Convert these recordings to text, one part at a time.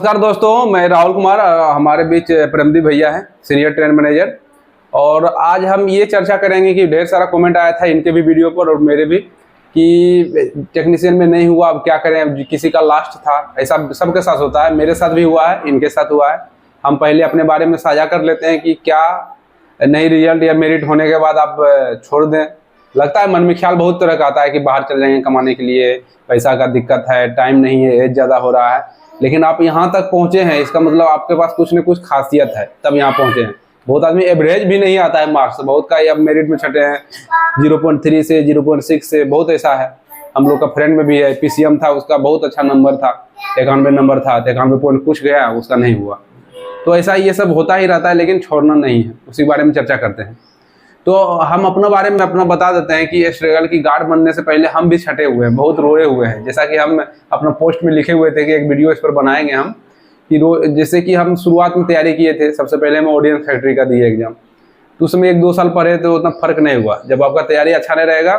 नमस्कार दोस्तों, मैं राहुल कुमार। हमारे बीच परमदीप भैया हैं, सीनियर ट्रेन मैनेजर। और आज हम ये चर्चा करेंगे कि ढेर सारा कमेंट आया था इनके भी वीडियो पर और मेरे भी कि टेक्नीशियन में नहीं हुआ, अब क्या करें। अब किसी का लास्ट था, ऐसा सबके साथ होता है, मेरे साथ भी हुआ है, इनके साथ हुआ है। हम पहले अपने बारे में साझा कर लेते हैं कि क्या नहीं रिजल्ट या मेरिट होने के बाद आप छोड़ दें। लगता है मन में ख्याल बहुत तरह का आता है कि बाहर चले जाएंगे कमाने के लिए, पैसा का दिक्कत है, टाइम नहीं है, एज ज़्यादा हो रहा है। लेकिन आप यहाँ तक पहुँचे हैं, इसका मतलब आपके पास कुछ न कुछ खासियत है, तब यहाँ पहुँचे हैं। बहुत आदमी एवरेज भी नहीं आता है मार्क्स, बहुत का अब मेरिट में छटे हैं 0.3 से 0.6 से, बहुत ऐसा है। हम लोग का फ्रेंड में भी है, PCM था, उसका बहुत अच्छा नंबर था, 91 नंबर था, 91 पॉइंट कुछ गया, उसका नहीं हुआ। तो ऐसा ये सब होता ही रहता है, लेकिन छोड़ना नहीं है, उसी बारे में चर्चा करते हैं। तो हम अपने बारे में अपना बता देते हैं कि स्ट्रगल की गार्ड बनने से पहले हम भी छटे हुए हैं, बहुत रोए हुए हैं। जैसा कि हम अपना पोस्ट में लिखे हुए थे कि एक वीडियो इस पर बनाएंगे हम, कि जैसे कि हम शुरुआत में तैयारी किए थे। सबसे पहले हम ऑडियंस फैक्ट्री का दिए एग्जाम, तो उसमें 1-2 साल पढ़े तो उतना फर्क नहीं हुआ। जब आपका तैयारी अच्छा नहीं रहेगा,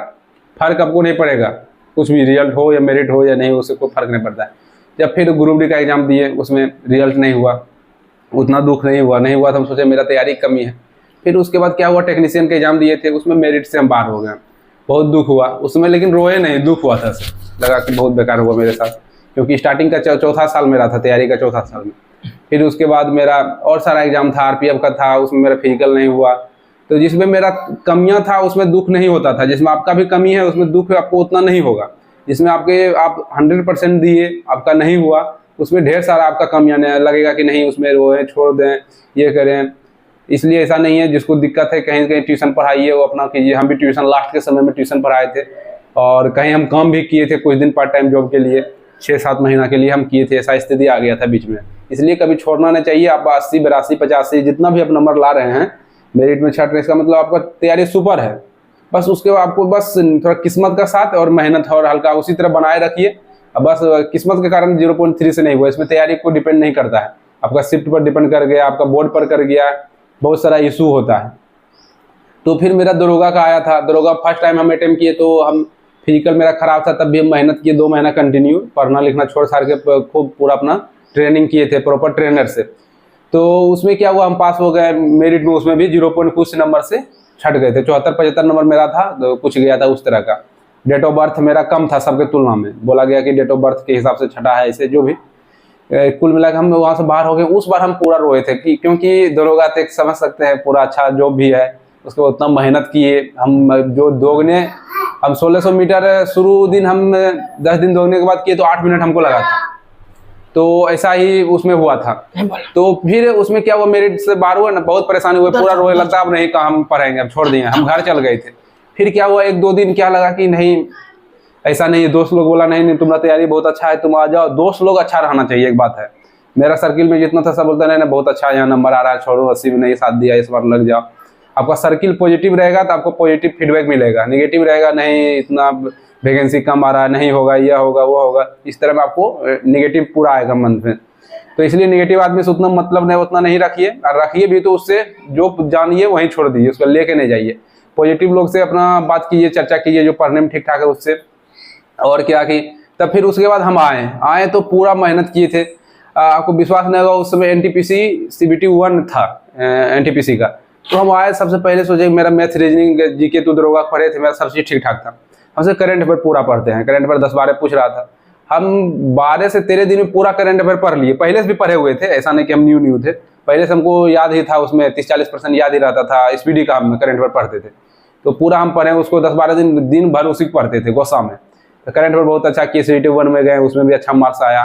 फर्क आपको नहीं पड़ेगा, कुछ भी रिजल्ट हो या मेरिट हो या नहीं, उससे कोई फर्क नहीं पड़ता है। जब फिर ग्रुप डी का एग्जाम दिए, उसमें रिजल्ट नहीं हुआ, उतना दुख नहीं हुआ तो हम सोचे मेरा तैयारी कमी है। फिर उसके बाद क्या हुआ, टेक्नीशियन के एग्जाम दिए थे, उसमें मेरिट से हम बाहर हो गए। बहुत दुख हुआ उसमें, लेकिन रोए नहीं, दुख हुआ था। लगा कि बहुत बेकार हुआ मेरे साथ, क्योंकि स्टार्टिंग का चौथा साल मेरा था, तैयारी का चौथा साल में। फिर उसके बाद मेरा और सारा एग्जाम था, RPF का था, उसमें मेरा फिजिकल नहीं हुआ। तो जिसमें मेरा कमियां था उसमें दुख नहीं होता था, जिसमें आपका भी कमी है उसमें दुख आपको उतना नहीं होगा। जिसमें आप 100% दिए, आपका नहीं हुआ, उसमें ढेर सारा आपका कमियां लगेगा कि नहीं उसमें रोए, छोड़ दें, ये करें। इसलिए ऐसा नहीं है, जिसको दिक्कत है कहीं कहीं ट्यूशन पढ़ाइए, वो अपना कीजिए। हम भी ट्यूशन लास्ट के समय में ट्यूशन पढ़ाए थे, और कहीं हम काम भी किए थे कुछ दिन पार्ट टाइम जॉब के लिए, 6-7 महीना के लिए हम किए थे। ऐसा स्थिति आ गया था बीच में, इसलिए कभी छोड़ना नहीं चाहिए। आप 80, 82, 85 जितना भी आप नंबर ला रहे हैं मेरिट में छट रहे, इसका मतलब आपका तैयारी सुपर है। बस उसके बाद आपको बस थोड़ा किस्मत का साथ और मेहनत और हल्का उसी तरह बनाए रखिए। अब बस किस्मत के कारण 0.3 से नहीं हुआ, इसमें तैयारी को डिपेंड नहीं करता है, आपका शिफ्ट पर डिपेंड कर गया, आपका बोर्ड पर कर गया, बहुत सारा इशू होता है। तो फिर मेरा दरोगा का आया था। दरोगा फर्स्ट टाइम हम अटेम्प्ट किए, तो हम फिजिकल मेरा खराब था, तब भी हम मेहनत किए 2 महीना कंटिन्यू, पढ़ना लिखना छोड़ छाड़ के खूब पूरा अपना ट्रेनिंग किए थे प्रॉपर ट्रेनर से। तो उसमें क्या हुआ, हम पास हो गए मेरिट में, उसमें भी 0. कुछ नंबर से छट गए थे। 74-75 नंबर मेरा था, तो कुछ गया था उस तरह का। डेट ऑफ बर्थ मेरा कम था सबके तुलना में, बोला गया कि डेट ऑफ बर्थ के हिसाब से छटा है, ऐसे जो भी कुल मिलाकर हम वहाँ से बाहर हो गए। उस बार हम पूरा रोए थे कि क्योंकि दरोगा तक समझ सकते हैं, पूरा अच्छा जॉब भी है, उसके बाद उतना मेहनत किए हम। जो दौड़ने हम 1600 मीटर शुरू दिन हम 10 दिन दौड़ने के बाद किए, तो 8 मिनट हमको लगा था। तो ऐसा ही उसमें हुआ था। तो फिर उसमें क्या हुआ, मेरिट से बाहर हुआ ना, बहुत परेशानी हुई, पूरा रोए, लगता अब नहीं कहा हम पढ़ेंगे, अब छोड़ दिए, हम घर चल गए थे। फिर क्या हुआ, 1-2 दिन क्या लगा कि नहीं ऐसा नहीं है। दोस्त लोग बोला नहीं तुम्हारा तैयारी बहुत अच्छा है, तुम आ जाओ। दोस्त लोग अच्छा रहना चाहिए, एक बात है। मेरा सर्किल में जितना था सब बोलता नहीं बहुत अच्छा है, यहाँ नंबर आ रहा है, छोड़ो 80 में नहीं साथ दिया, इस बार लग जाओ। आपका सर्किल पॉजिटिव रहेगा तो आपको पॉजिटिव फीडबैक मिलेगा। नेगेटिव रहेगा, नहीं इतना वैकेंसी कम आ रहा है, नहीं होगा, यह होगा, वो होगा, इस तरह में आपको नेगेटिव पूरा आएगा मन में। तो इसलिए नेगेटिव आदमी से उतना मतलब नहीं, उतना नहीं रखिए, और रखिए भी तो उससे जो जानिए वहीं छोड़ दीजिए, उसको लेके नहीं जाइए। पॉजिटिव लोग से अपना बात कीजिए, चर्चा कीजिए, जो पढ़ने में ठीक ठाक है उससे। और क्या कि तब फिर उसके बाद हम आए तो पूरा मेहनत किए थे। आपको विश्वास नहीं होगा, उस समय NTPC CBT 1 था NTPC का। तो हम आए, सबसे पहले सोचे मेरा मैथ, रीजनिंग, GK तो दरोगा पढ़े थे, मेरा सब चीज़ ठीक ठाक था। हमसे करंट अफेयर पूरा पढ़ते हैं, करंट अफेयर 10-12 पूछ रहा था। हम 12 से 13 दिन में पूरा करंट अफेयर पढ़ लिए। पहले से भी पढ़े हुए थे, ऐसा नहीं कि हम न्यू थे, पहले से हमको याद ही था, उसमें 30-40% याद ही रहता था। SPD का हम करंट अफेयर पढ़ते थे, तो पूरा हम पढ़े उसको 10-12 दिन भर उसी को पढ़ते थे गोसा में। तो करंट अफेयर बहुत अच्छा किए, CBT 1 में गए, उसमें भी अच्छा मार्क्स आया।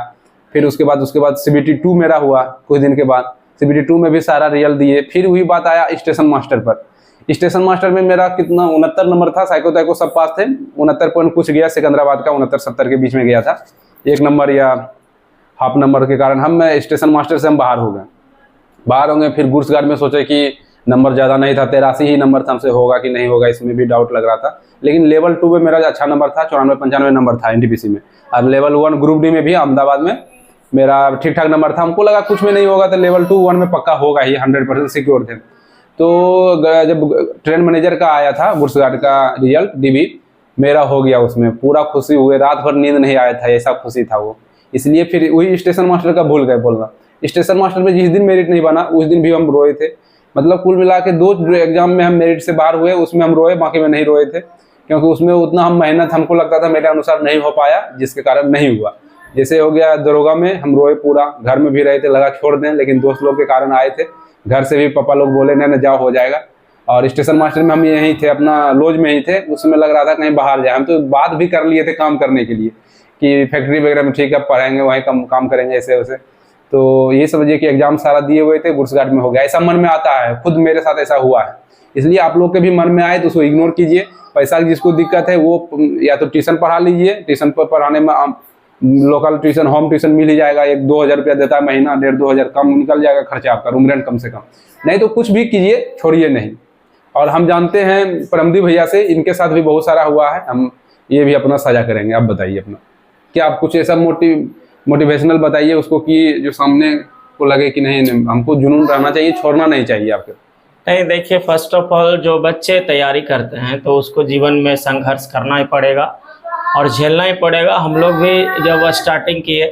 फिर उसके बाद CBT 2 मेरा हुआ कुछ दिन के बाद, CBT 2 में भी सारा रिजल्ट दिए। फिर वही बात आया स्टेशन मास्टर पर। स्टेशन मास्टर में मेरा कितना 69 नंबर था, साइको ताइको सब पास थे, 69 पॉइंट कुछ गया, सिकंदराबाद का 69-70 के बीच में गया था, 1 नंबर या हाफ नंबर के कारण हम स्टेशन मास्टर से हम बाहर हो गए। फिर गुड्स गार्ड में सोचे कि नंबर ज़्यादा नहीं था, 83 ही नंबर था, हमसे होगा कि नहीं होगा, इसमें भी डाउट लग रहा था। लेकिन लेवल 2 में मेरा अच्छा नंबर था, 94-95 नंबर था NTPC में। और लेवल 1 ग्रुप डी में भी अहमदाबाद में मेरा ठीक ठाक नंबर था। हमको लगा कुछ में नहीं होगा, तो लेवल 2-1 में पक्का होगा ही, 100% सिक्योर थे। तो जब ट्रेन मैनेजर का आया था गुड्स गार्ड का रिजल्ट DB, मेरा हो गया, उसमें पूरा खुशी हुए, रात भर नींद नहीं आया था, ऐसा खुशी था वो। इसलिए फिर वही स्टेशन मास्टर का भूल गए बोलना। स्टेशन मास्टर में जिस दिन मेरिट नहीं बना उस दिन भी हम रोए थे। मतलब कुल मिला के 2 एग्जाम में हम मेरिट से बाहर हुए, उसमें हम रोए, बाकी में नहीं रोए थे, क्योंकि उसमें उतना हम मेहनत हमको लगता था मेरे अनुसार नहीं हो पाया, जिसके कारण नहीं हुआ। जैसे हो गया दरोगा में हम रोए पूरा, घर में भी रहे थे, लगा छोड़ दें, लेकिन दोस्त लोग के कारण आए थे। घर से भी पापा लोग बोले नहीं जाओ हो जाएगा। और स्टेशन मास्टर में हम यहीं थे, अपना लॉज में ही थे, उसमें लग रहा था कहीं बाहर जाए। हम तो बात भी कर लिए थे काम करने के लिए कि फैक्ट्री वगैरह में ठीक है पढ़ेंगे, वहीं काम करेंगे ऐसे वैसे। तो ये समझिए कि एग्जाम सारा दिए हुए थे, गुड्स गार्ड में हो गया। ऐसा मन में आता है, खुद मेरे साथ ऐसा हुआ है। इसलिए आप लोग के भी मन में आए तो उसको इग्नोर कीजिए। पैसा की जिसको दिक्कत है वो या तो ट्यूशन पढ़ा लीजिए, ट्यूशन पर पढ़ाने में लोकल ट्यूशन, होम ट्यूशन मिल ही जाएगा, 1-2 हज़ार रुपया देता है महीना, 1.5-2 हज़ार कम निकल जाएगा खर्चा आपका, रूम रेंट कम से कम। नहीं तो कुछ भी कीजिए, छोड़िए नहीं। और हम जानते हैं परमदीप भैया से, इनके साथ भी बहुत सारा हुआ है, हम ये भी अपना साझा करेंगे। आप बताइए अपना, क्या आप कुछ ऐसा मोटिवेशनल बताइए उसको कि जो सामने को लगे कि नहीं हमको जुनून रहना चाहिए, छोड़ना नहीं चाहिए आपके। नहीं, देखिए, फर्स्ट ऑफ ऑल जो बच्चे तैयारी करते हैं तो उसको जीवन में संघर्ष करना ही पड़ेगा और झेलना ही पड़ेगा। हम लोग भी जब स्टार्टिंग किए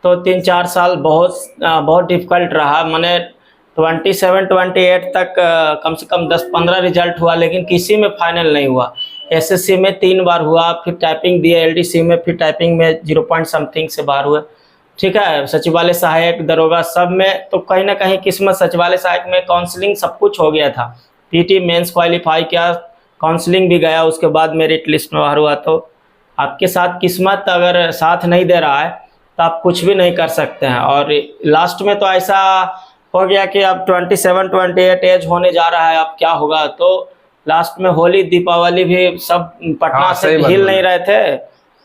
तो 3-4 साल बहुत डिफ़िकल्ट रहा। मैंने 27-28 तक कम से कम 10-15 रिजल्ट हुआ, लेकिन किसी में फाइनल नहीं हुआ। एसएससी में 3 बार हुआ, फिर टाइपिंग दिए एलडीसी में, फिर टाइपिंग में 0 पॉइंट समथिंग से बाहर हुए। ठीक है, सचिवालय सहायक, दरोगा सब में तो कहीं ना कहीं किस्मत। सचिवालय सहायक में काउंसलिंग सब कुछ हो गया था, पीटी मेंस क्वालिफाई किया, काउंसलिंग भी गया, उसके बाद मेरिट लिस्ट में बाहर हुआ। तो आपके साथ किस्मत अगर साथ नहीं दे रहा है तो आप कुछ भी नहीं कर सकते हैं। और लास्ट में तो ऐसा हो गया कि अब 27-28 एज होने जा रहा है, अब क्या होगा। तो लास्ट में होली दीपावली भी सब पटना से हिल नहीं रहे थे,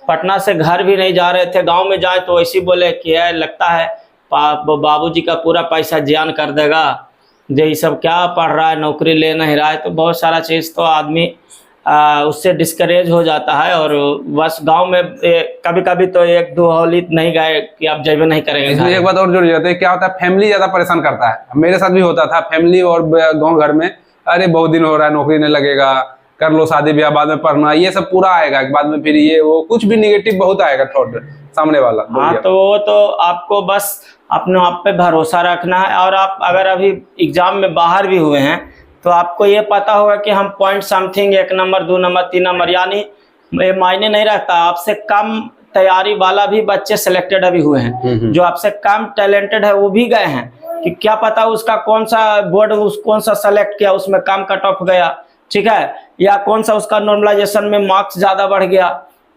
पटना से घर भी नहीं जा रहे थे। गांव में जाए तो ऐसी बोले कि है लगता है बाबूजी का पूरा पैसा जियान कर देगा, ये सब क्या पढ़ रहा है, नौकरी ले नहीं रहा है। तो बहुत सारा चीज़ तो आदमी उससे डिस्करेज हो जाता है। और बस गांव में कभी कभी तो 1-2 होली नहीं गए कि आप जब नहीं करेंगे। इसमें एक बात और जुड़ जाती है, क्या होता है फैमिली ज़्यादा परेशान करता है। मेरे साथ भी होता था, फैमिली और गाँव घर में, अरे बहुत दिन हो रहा है, नौकरी नहीं लगेगा, कर लो शादी ब्याह, बाद में पढ़ना, ये सब पूरा आएगा बाद में, फिर ये वो कुछ भी निगेटिव बहुत आएगा थॉट सामने वाला। हाँ, तो वो तो आपको बस अपने आप पे भरोसा रखना है। और आप अगर अभी एग्जाम में बाहर भी हुए हैं तो आपको ये पता होगा कि हम point something 1 number 2 number 3 number, यानी ये मायने नहीं रखता। आपसे कम तैयारी वाला भी बच्चे सिलेक्टेड अभी हुए हैं, जो आपसे कम टैलेंटेड है वो भी गए हैं, कि क्या पता उसका कौन सा बोर्ड कौन सा सेलेक्ट किया, उसमें कम कट ऑफ गया, ठीक है, या कौन सा उसका नॉर्मलाइजेशन में मार्क्स ज़्यादा बढ़ गया।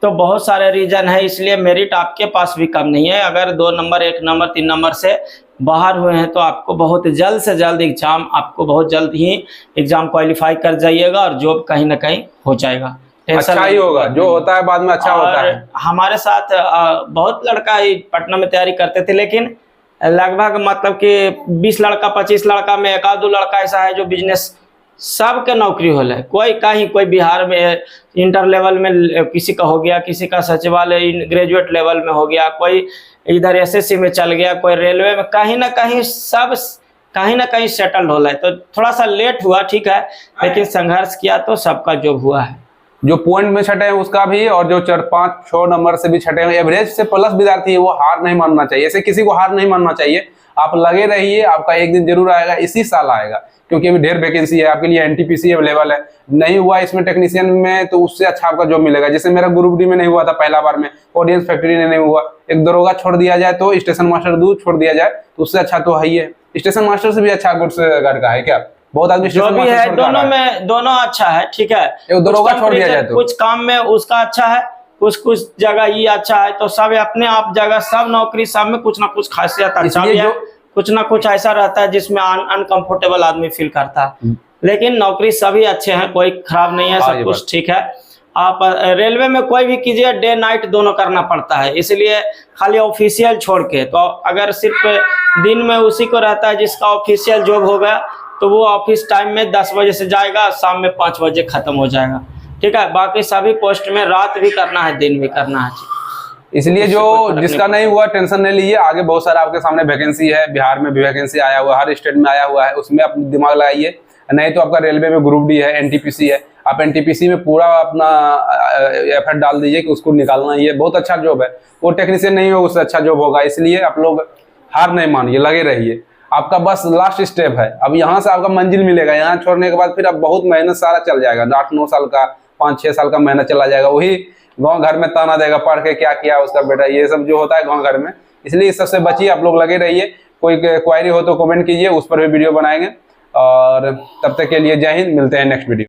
तो बहुत सारे रीजन है, इसलिए मेरिट आपके पास भी कम नहीं है। अगर 2 नंबर 1 नंबर 3 नंबर से बाहर हुए हैं तो आपको बहुत जल्द से जल्द एग्जाम, आपको बहुत जल्द ही एग्जाम क्वालिफाई कर जाइएगा और जॉब कहीं ना कहीं हो जाएगा। अच्छा ही होगा, जो होता है बाद में अच्छा होता है। हमारे साथ बहुत लड़का पटना में तैयारी करते थे, लेकिन लगभग मतलब कि 20 लड़का 25 लड़का में 1-2 लड़का ऐसा है जो बिजनेस सबके नौकरी हो है। कोई कहीं, कोई बिहार में इंटर लेवल में किसी का हो गया, किसी का सचिवालय ग्रेजुएट लेवल में हो गया, कोई इधर एसएससी में चल गया, कोई रेलवे में, कहीं ना कहीं सब कहीं ना कहीं सेटल्ड हो रहा है। तो थोड़ा सा लेट हुआ, ठीक है, लेकिन संघर्ष किया तो सबका जॉब हुआ है। जो पॉइंट में छठे हैं उसका भी, और जो 4-5-6 नंबर से भी छठे हैं, एवरेज से प्लस विद्यार्थी है, वो हार नहीं मानना चाहिए। ऐसे किसी को हार नहीं मानना चाहिए। आप लगे रहिए, आपका एक दिन जरूर आएगा, इसी साल आएगा, क्योंकि अभी ढेर वैकेंसी है आपके लिए, एनटीपीसी अवेलेबल है। नहीं हुआ इसमें टेक्नीशियन में तो उससे अच्छा आपका जॉब मिलेगा। जैसे मेरा ग्रुप डी में नहीं हुआ था पहला बार में, ऑडियंस फैक्ट्री में नहीं हुआ, एक दरोगा छोड़ दिया जाए तो स्टेशन मास्टर 2 छोड़ दिया जाए तो उससे अच्छा तो है ही है। स्टेशन मास्टर से भी अच्छा गुड्स गार्ड का है क्या? बहुत आदमी जो भी है, दोनों में दोनों अच्छा है, ठीक है। दरोगा छोड़ दिया जाए तो कुछ काम में उसका अच्छा है, कुछ जगह ये अच्छा है, तो सब अपने आप जगह, सब नौकरी सब में कुछ ना कुछ खासियत अच्छा है, कुछ ना कुछ ऐसा रहता है जिसमें अनकंफर्टेबल आदमी फील करता है। लेकिन नौकरी सभी अच्छे हैं, कोई खराब नहीं है, सब कुछ ठीक है। आप रेलवे में कोई भी कीजिए, डे नाइट दोनों करना पड़ता है, इसलिए खाली ऑफिशियल छोड़ के, तो अगर सिर्फ दिन में उसी को रहता है जिसका ऑफिशियल जॉब हो गया, तो वो ऑफिस टाइम में 10 बजे से जाएगा, शाम में 5 बजे खत्म हो जाएगा, ठीक है। बाकी सभी पोस्ट में रात भी करना है, दिन भी करना है। इसलिए जो जिसका नहीं हुआ टेंशन नहीं लीजिए, आगे बहुत सारा आपके सामने वैकेंसी है, बिहार में भी वैकेंसी आया हुआ है, हर स्टेट में आया हुआ है, उसमें आप दिमाग लगाइए। नहीं तो आपका रेलवे में ग्रुप डी है, एनटीपीसी है, आप एनटीपीसी में पूरा अपना एफर्ट डाल दीजिए कि उसको निकालना। ये बहुत अच्छा जॉब है, वो टेक्नीशियन नहीं हो उससे अच्छा जॉब होगा। इसलिए आप लोग हार नहीं मानिए, लगे रहिए। आपका बस लास्ट स्टेप है, अब यहाँ से आपका मंजिल मिलेगा। यहाँ छोड़ने के बाद फिर अब बहुत मेहनत सारा चल जाएगा, 8-9 साल का 5-6 साल का मेहनत चला जाएगा। वही गांव घर में ताना देगा, पढ़ के क्या किया उसका बेटा, ये सब जो होता है गांव घर में। इसलिए इस सबसे बचिए, आप लोग लगे रहिए। कोई क्वायरी हो तो कमेंट कीजिए, उस पर भी वीडियो बनाएंगे। और तब तक के लिए जय हिंद, मिलते हैं नेक्स्ट वीडियो।